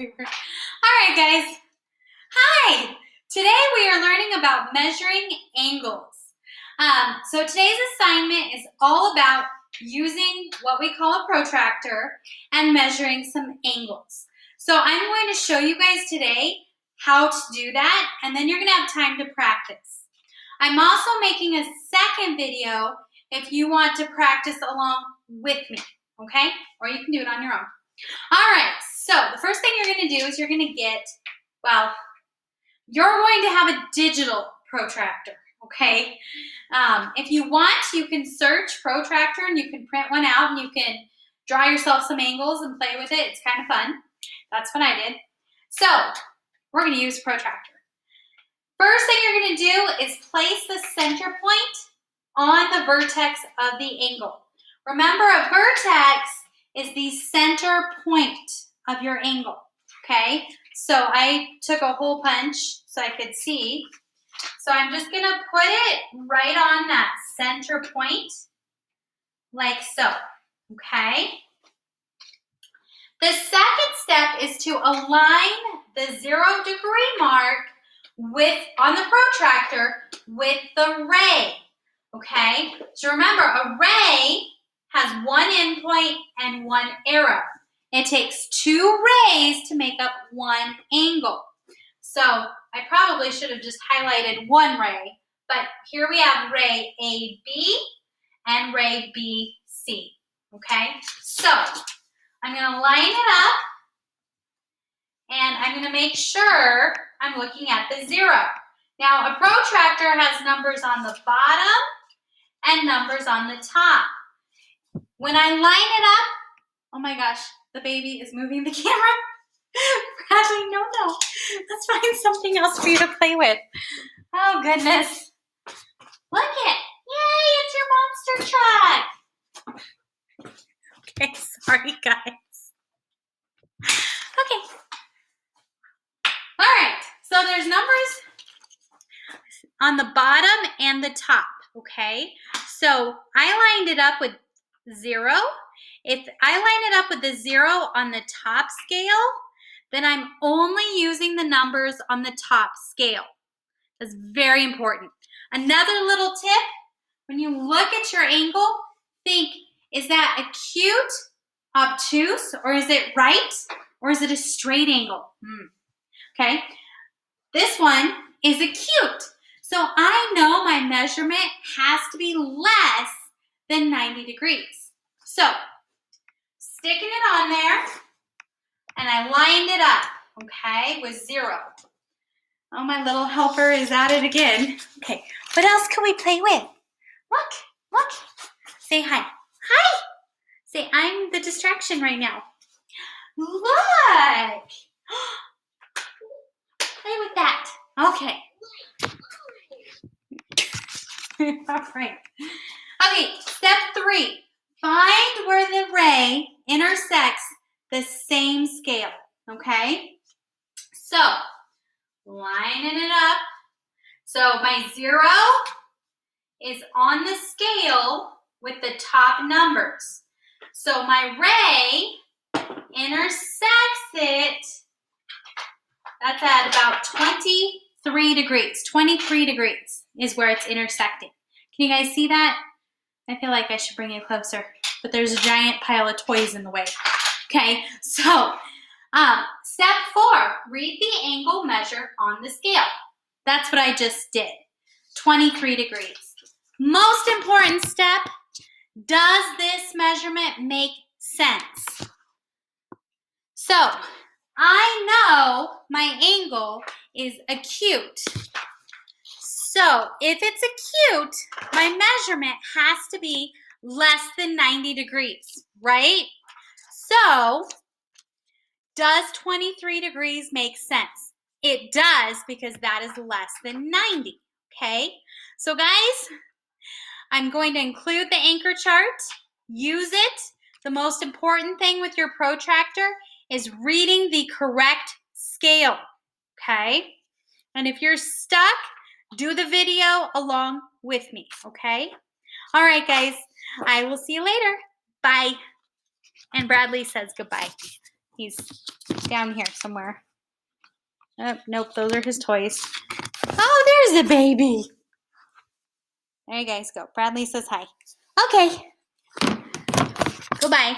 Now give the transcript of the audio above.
All right, guys. Hi. Today we are learning about measuring angles. So today's assignment is all about using what we call a protractor and measuring some angles. So I'm going to show you guys today how to do that, and then you're going to have time to practice. I'm also making a second video if you want to practice along with me, okay? Or you can do it on your own. All right, so the first thing you're going to do is you're going to get, you're going to have a digital protractor, okay? If you want, you can search protractor and you can print one out and you can draw yourself some angles and play with it. It's kind of fun. That's what I did. So we're going to use protractor. First thing you're going to do is place the center point on the vertex of the angle. Remember, a vertex is the center point of your angle, okay? So I took a hole punch so I could see. So I'm just going to put it right on that center point, like so, okay? The second step is to align the 0 degree mark on the protractor with the ray, okay? So remember, a ray has one endpoint and one arrow. It takes two rays to make up one angle. So I probably should have just highlighted one ray, but here we have ray AB and ray BC, okay? So I'm going to line it up, and I'm going to make sure I'm looking at the 0. Now, a protractor has numbers on the bottom and numbers on the top. When I line it up, oh my gosh, the baby is moving the camera. Bradley, no. Let's find something else for you to play with. Oh, goodness. Look it. Yay, it's your monster truck. Okay, sorry, guys. Okay. All right, so there's numbers on the bottom and the top, okay? So I lined it up with 0. If I line it up with the 0 on the top scale, then I'm only using the numbers on the top scale. That's very important. Another little tip, when you look at your angle, think, is that acute, obtuse, or is it right, or is it a straight angle? Okay, this one is acute. So I know my measurement has to be less than 90 degrees. So sticking it on there, and I lined it up, okay, with 0. Oh, my little helper is at it again. Okay, what else can we play with? Look. Say hi. Hi. Say, I'm the distraction right now. Look. Play with that. Okay. All right. Okay, step 3. Find where the ray intersects the same scale, okay? So, lining it up. So my 0 is on the scale with the top numbers. So my ray intersects it, that's at about 23 degrees. 23 degrees is where it's intersecting. Can you guys see that? I feel like I should bring you closer, but there's a giant pile of toys in the way. Okay, so step 4, read the angle measure on the scale. That's what I just did, 23 degrees. Most important step, does this measurement make sense? So I know my angle is acute. So if it's acute, my measurement has to be less than 90 degrees, right? So does 23 degrees make sense? It does, because that is less than 90, okay? So guys, I'm going to include the anchor chart. Use it. The most important thing with your protractor is reading the correct scale, okay? And if you're stuck, do the video along with me, okay? All right, guys. I will see you later. Bye. And Bradley says goodbye. He's down here somewhere. Oh, nope, those are his toys. Oh, there's the baby. There you guys go. Bradley says hi. Okay. Goodbye.